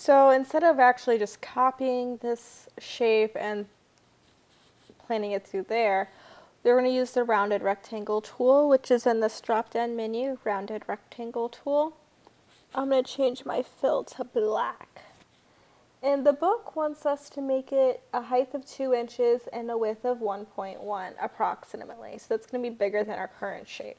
So instead of actually just copying this shape and planting it through there, we're going to use the rounded rectangle tool, which is in this drop-down menu, rounded rectangle tool. I'm going to change my fill to black. And the book wants us to make it a height of 2 inches and a width of 1.1 approximately. So that's going to be bigger than our current shape.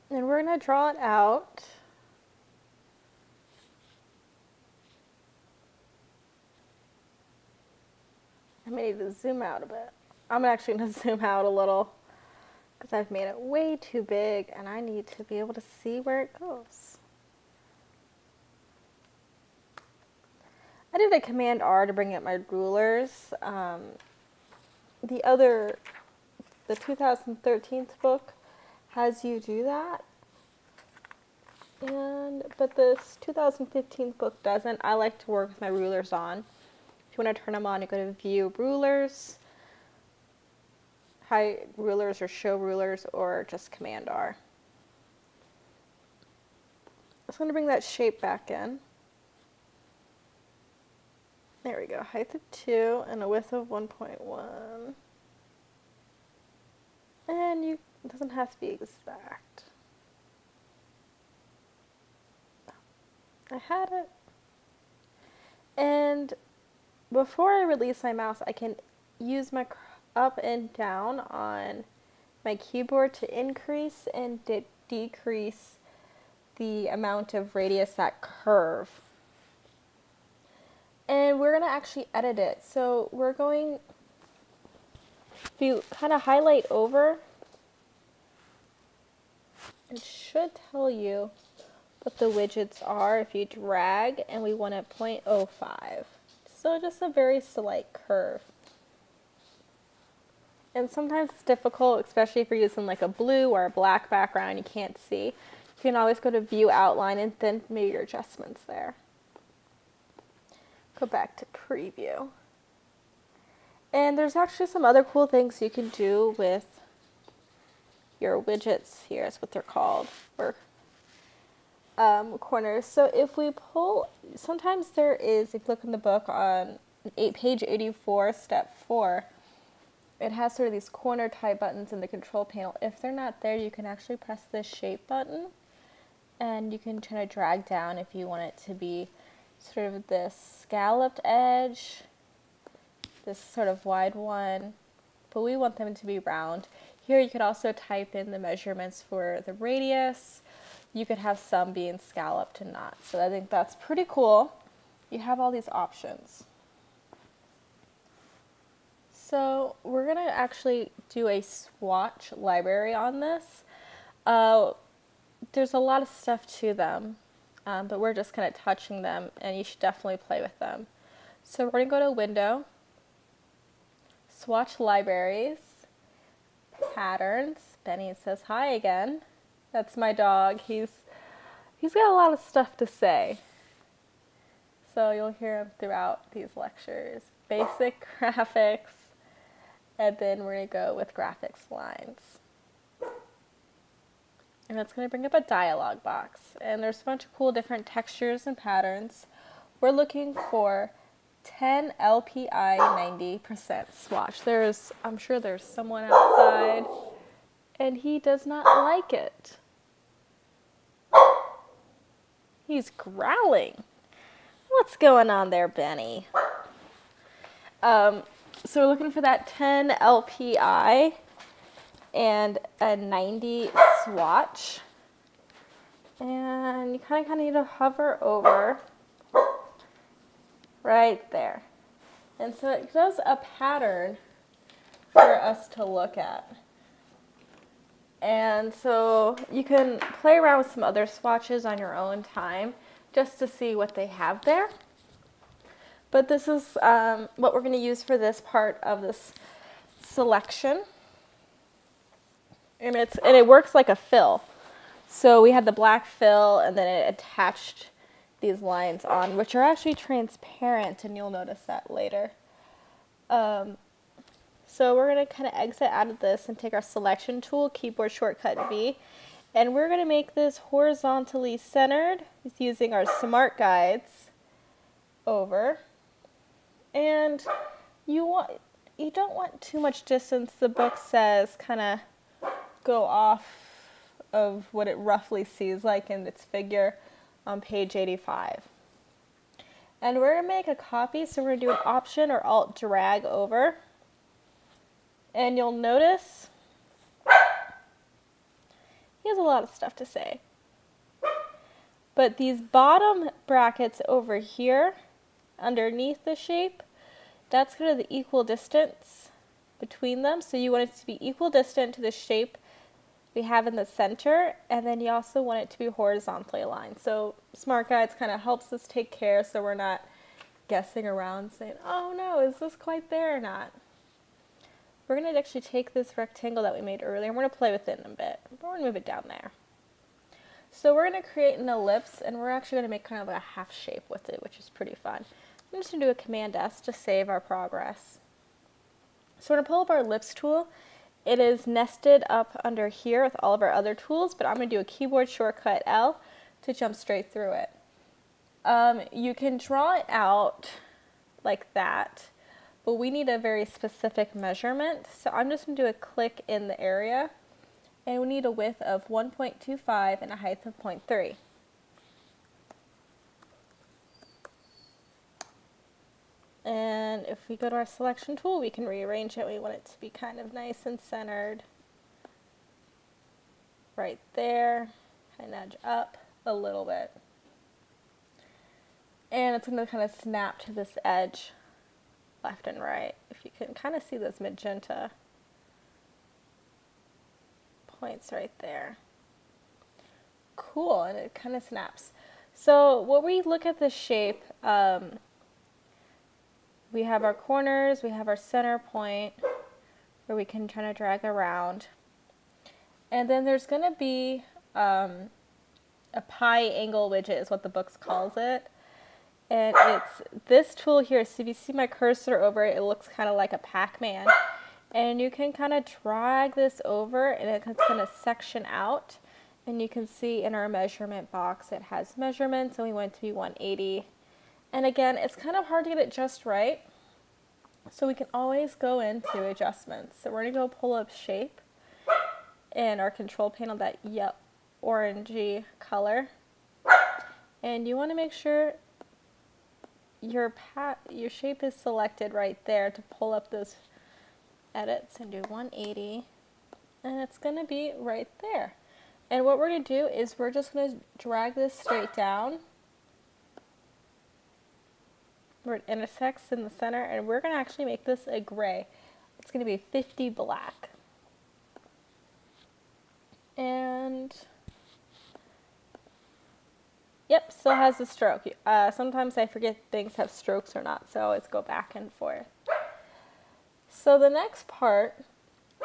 And we're going to draw it out. I may need to zoom out a bit. I'm actually going to zoom out a little because I've made it way too big and I need to be able to see where it goes. I did a Command R to bring up my rulers. The 2013 book has you do that. But this 2015 book doesn't. I like to work with my rulers on. If you want to turn them on, you go to View Rulers, Hide Rulers or Show Rulers, or just Command R. I'm just going to bring that shape back in. There we go, height of 2 and a width of 1.1. And it doesn't have to be exact. I had it. And before I release my mouse, I can use my up and down on my keyboard to increase and decrease the amount of radius that curve. And we're going to actually edit it. So we're going, if you kind of highlight over, it should tell you what the widgets are if you drag, and we want a 0.05. So just a very slight curve. And sometimes it's difficult, especially if you're using like a blue or a black background you can't see. You can always go to View Outline and then make your adjustments there. Go back to Preview. And there's actually some other cool things you can do with your widgets here, is what they're called, or corners. So if we pull, sometimes there is, if you look in the book on page 84, step 4, it has sort of these corner type buttons in the control panel. If they're not there, you can actually press this shape button, and you can kind of drag down if you want it to be sort of this scalloped edge, this sort of wide one, but we want them to be round. Here you could also type in the measurements for the radius. You could have some being scalloped and not. So I think that's pretty cool. You have all these options. So we're going to actually do a swatch library on this. There's a lot of stuff to them, but we're just kind of touching them, and you should definitely play with them. So we're going to go to Window, Swatch Libraries, Patterns. Benny says hi again. That's my dog. He's got a lot of stuff to say. So you'll hear him throughout these lectures. Basic graphics, and then we're going to go with graphics lines. And that's going to bring up a dialog box. And there's a bunch of cool different textures and patterns. We're looking for 10 LPI 90% swatch. I'm sure there's someone outside, and he does not like it. He's growling. What's going on there, Benny? So we're looking for that 10 LPI and a 90 swatch. And you kind of need to hover over right there. And so it does a pattern for us to look at. And so you can play around with some other swatches on your own time just to see what they have there. But this is what we're going to use for this part of this selection. And it works like a fill. So we had the black fill, and then it attached these lines on, which are actually transparent, and you'll notice that later. So we're going to kind of exit out of this and take our selection tool, keyboard shortcut V, And we're going to make this horizontally centered using our smart guides over. And you don't want too much distance. The book says kind of go off of what it roughly sees like in its figure on page 85. And we're going to make a copy, so we're going to do an Option or Alt drag over. And you'll notice he has a lot of stuff to say. But these bottom brackets over here, underneath the shape, that's kind of the equal distance between them. So you want it to be equal distant to the shape we have in the center, and then you also want it to be horizontally aligned. So Smart Guides kind of helps us take care so we're not guessing around saying, oh no, is this quite there or not? We're going to actually take this rectangle that we made earlier, and we're going to play with it in a bit. We're going to move it down there. So we're going to create an ellipse, and we're actually going to make kind of a half shape with it, which is pretty fun. I'm just going to do a Command S to save our progress. So we're going to pull up our ellipse tool. It is nested up under here with all of our other tools, but I'm going to do a keyboard shortcut L to jump straight through it. You can draw it out like that, but we need a very specific measurement. So I'm just going to do a click in the area, and we need a width of 1.25 and a height of 0.3. And if we go to our selection tool, we can rearrange it. We want it to be kind of nice and centered right there. I nudge up a little bit. And it's going to kind of snap to this edge left and right. If you can kind of see those magenta points right there. Cool, and it kind of snaps. So when we look at the shape, we have our corners, we have our center point where we can kind of drag around. And then there's going to be a pi angle widget is what the book calls it. And it's this tool here. So if you see my cursor over it, it looks kind of like a Pac-Man. And you can kind of drag this over, and it's going to section out. And you can see in our measurement box it has measurements, and we want it to be 180. And again, it's kind of hard to get it just right, so we can always go into adjustments. So we're going to go pull up shape in our control panel, that orangey color. And you want to make sure your shape is selected right there to pull up those edits and do 180. And it's going to be right there. And what we're going to do is we're just going to drag this straight down where it intersects in the center, and we're going to actually make this a gray. It's going to be 50 black. And yep, still has a stroke. Sometimes I forget things have strokes or not, so I always go back and forth. So the next part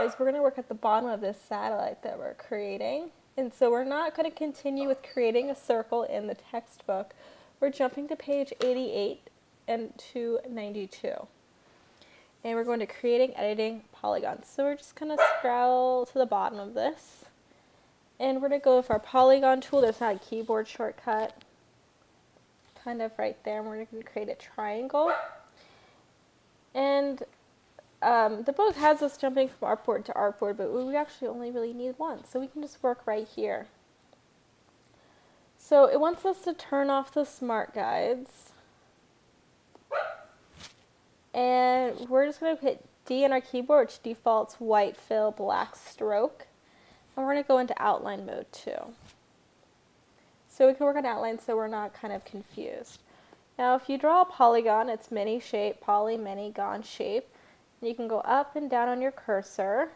is we're going to work at the bottom of this satellite that we're creating. And so we're not going to continue with creating a circle in the textbook. We're jumping to page 88 and to 92. And we're going to creating, editing, polygons. So we're just going to scroll to the bottom of this. And we're going to go with our polygon tool. There's not a keyboard shortcut. Kind of right there. And we're going to create a triangle. And the book has us jumping from artboard to artboard, but we actually only really need one. So we can just work right here. So it wants us to turn off the smart guides. And we're just going to hit D on our keyboard, which defaults white fill black stroke. And we're going to go into outline mode too. So we can work on outline so we're not kind of confused. Now if you draw a polygon, it's many shape, poly, many, gon shape. And you can go up and down on your cursor.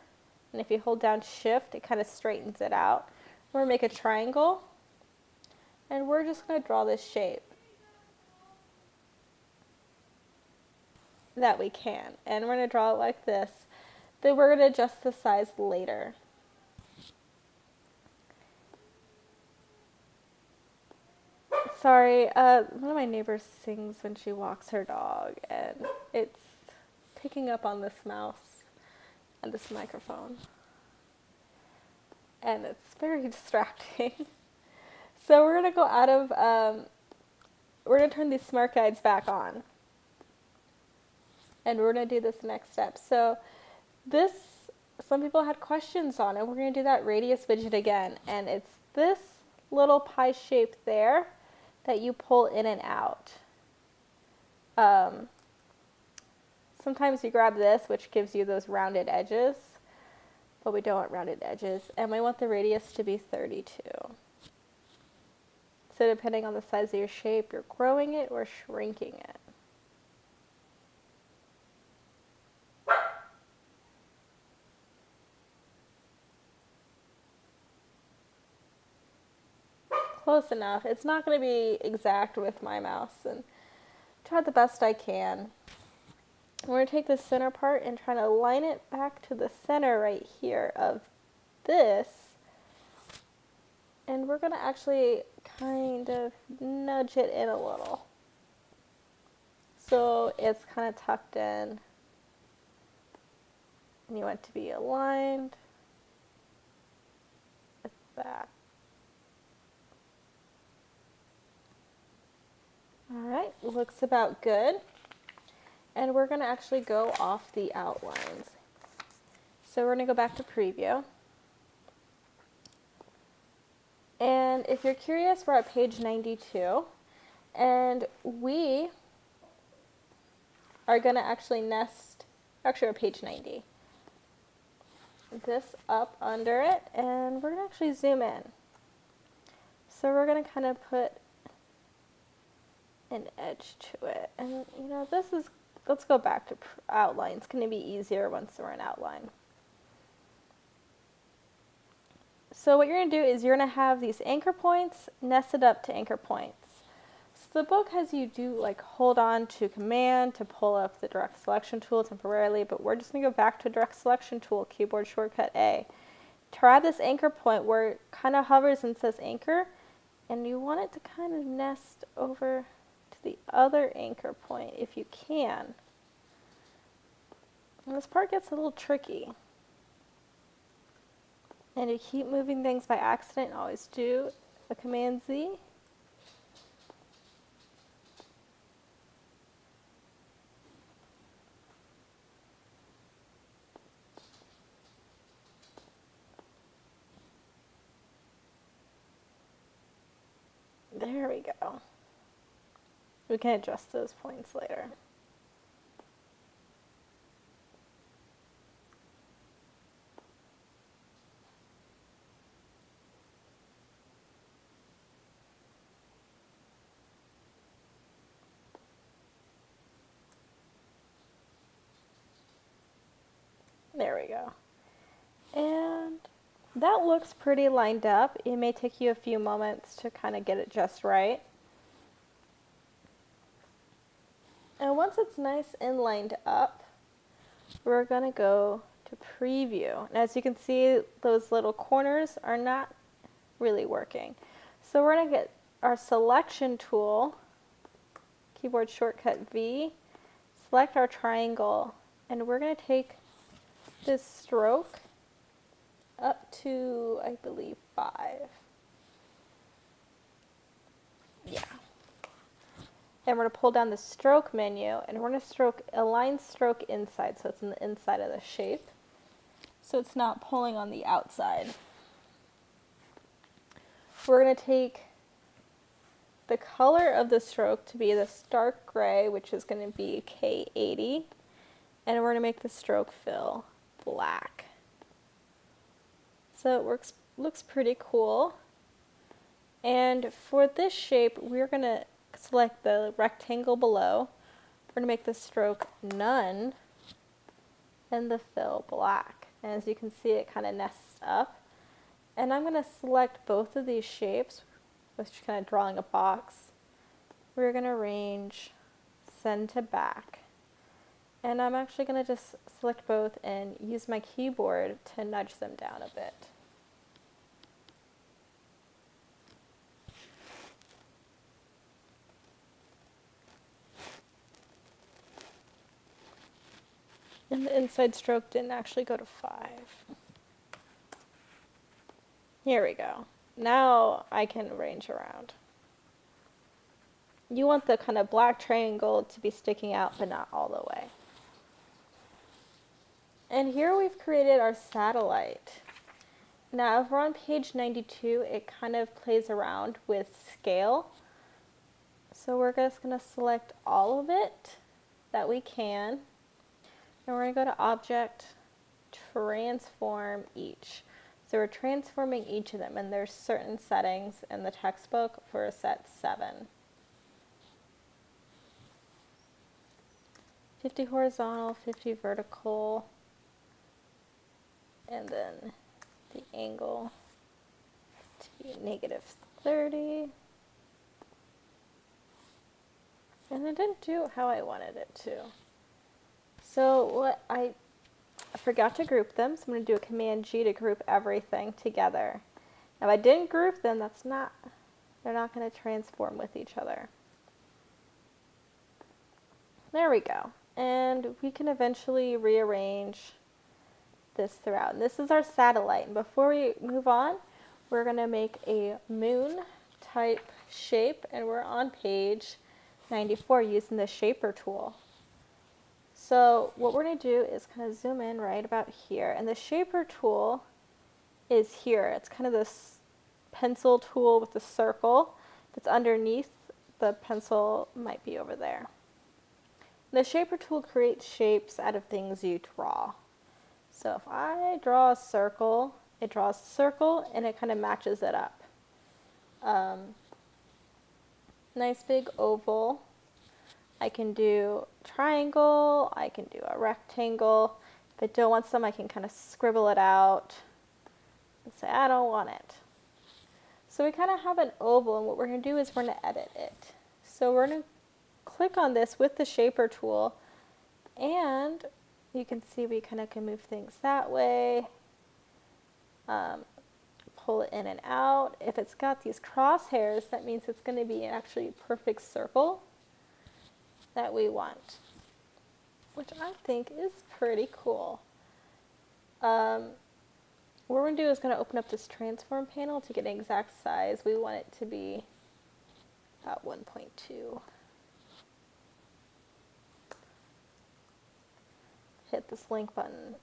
And if you hold down shift, it kind of straightens it out. We're going to make a triangle. And we're just going to draw this shape that we can. And we're going to draw it like this. Then we're going to adjust the size later. Sorry, one of my neighbors sings when she walks her dog, and it's picking up on this mouse and this microphone. and it's very distracting. So we're going to go out of, we're going to turn these smart guides back on. And we're going to do this next step. So this, some people had questions on it. We're going to do that radius widget again. And it's this little pie shape there that you pull in and out. Sometimes you grab this, which gives you those rounded edges, but we don't want rounded edges. And we want the radius to be 32. So depending on the size of your shape, you're growing it or shrinking it. Close enough. It's not going to be exact with my mouse, and try the best I can. We're going to take the center part and try to line it back to the center right here of this. And we're going to actually kind of nudge it in a little. So it's kind of tucked in. And you want it to be aligned with that. Alright, looks about good. And we're going to actually go off the outlines. So we're going to go back to preview. And if you're curious, we're at page 92. And we are going to actually nest, actually we're at page 90. This up under it, and we're going to actually zoom in. So we're going to kind of put an edge to it. And you know, this is, let's go back to outline. It's going to be easier once we're in outline. So what you're going to do is you're going to have these anchor points nested up to anchor points. So the book has you do like hold on to command to pull up the direct selection tool temporarily, but we're just going to go back to direct selection tool, keyboard shortcut A. Try this anchor point where it kind of hovers and says anchor, and you want it to kind of nest over to the other anchor point if you can. And this part gets a little tricky. And you keep moving things by accident, always do a Command Z. There we go. We can adjust those points later. There we go. And that looks pretty lined up. It may take you a few moments to kind of get it just right. And once it's nice and lined up, we're going to go to preview. And as you can see, those little corners are not really working. So we're going to get our selection tool, keyboard shortcut V, select our triangle, and we're going to take this stroke up to, I believe, 5. Yeah. And we're going to pull down the stroke menu, and we're going to align stroke inside, so it's in the inside of the shape. So it's not pulling on the outside. We're going to take the color of the stroke to be this dark gray, which is going to be K80, and we're going to make the stroke fill black. So it looks pretty cool. And for this shape, we're going to select the rectangle below. We're going to make the stroke none and the fill black. And as you can see, it kind of nests up. And I'm going to select both of these shapes, which is kind of drawing a box. We're going to arrange send to back. And I'm actually going to just select both and use my keyboard to nudge them down a bit. And the inside stroke didn't actually go to 5. Here we go. Now I can arrange around. You want the kind of black triangle to be sticking out, but not all the way. And here we've created our satellite. Now, if we're on page 92, it kind of plays around with scale. So we're just going to select all of it that we can. And we're going to go to Object, Transform Each. So we're transforming each of them, and there's certain settings in the textbook for set 7. 50 horizontal, 50 vertical, and then the angle to be -30. And it didn't do how I wanted it to. So I forgot to group them, so I'm going to do a Command G to group everything together. Now, if I didn't group them, they're not going to transform with each other. There we go. And we can eventually rearrange this throughout. And this is our satellite. And before we move on, we're going to make a moon type shape, and we're on page 94 using the shaper tool. So what we're going to do is kind of zoom in right about here, and the shaper tool is here. It's kind of this pencil tool with the circle. If it's underneath, the pencil might be over there. The shaper tool creates shapes out of things you draw. So if I draw a circle, it draws a circle and it kind of matches it up. Nice big oval. I can do triangle, I can do a rectangle. If I don't want some, I can kind of scribble it out and say, I don't want it. So we kind of have an oval, and what we're going to do is we're going to edit it. So we're going to click on this with the shaper tool, and you can see we kind of can move things that way, pull it in and out. If it's got these crosshairs, that means it's going to be actually a perfect circle that we want, which I think is pretty cool. What we're going to do is going to open up this transform panel to get an exact size. We want it to be about 1.2. Hit this link button.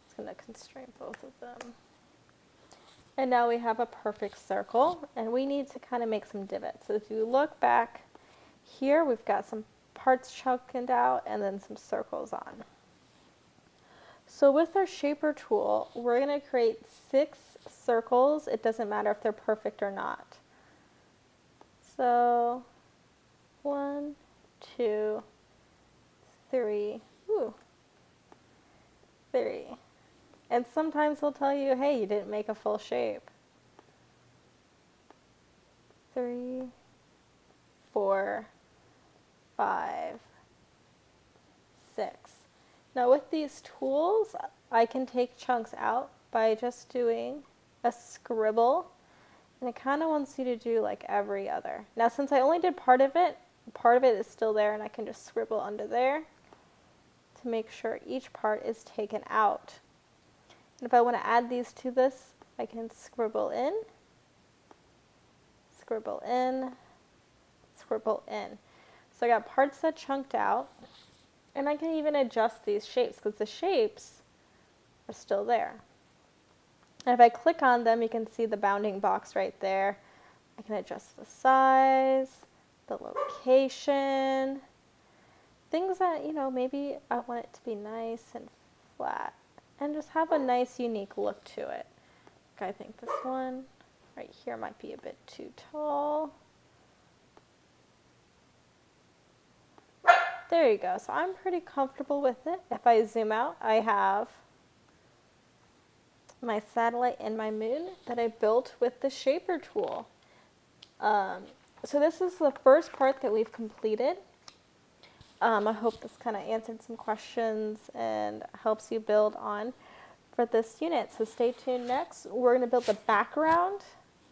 It's going to constrain both of them. And now we have a perfect circle, and we need to kind of make some divots. So if you look back here, we've got some parts chunked out and then some circles on. So with our shaper tool, we're going to create 6 circles. It doesn't matter if they're perfect or not. So 1, 2, 3, 3. And sometimes they'll tell you, hey, you didn't make a full shape. 3, 4, 5, 6. Now with these tools, I can take chunks out by just doing a scribble, and it kind of wants you to do like every other. Now since I only did part of it is still there, and I can just scribble under there to make sure each part is taken out. And if I want to add these to this, I can scribble in, scribble in, scribble in. So I got parts that chunked out, and I can even adjust these shapes because the shapes are still there. And if I click on them, you can see the bounding box right there. I can adjust the size, the location, things that, maybe I want it to be nice and flat and just have a nice, unique look to it. I think this one right here might be a bit too tall. There you go. So I'm pretty comfortable with it. If I zoom out, I have my satellite and my moon that I built with the shaper tool. So this is the first part that we've completed. I hope this kind of answered some questions and helps you build on for this unit. So stay tuned next. We're going to build the background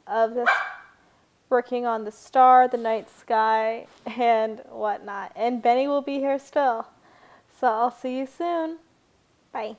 of this, working on the star, the night sky, and whatnot. And Benny will be here still. So I'll see you soon. Bye.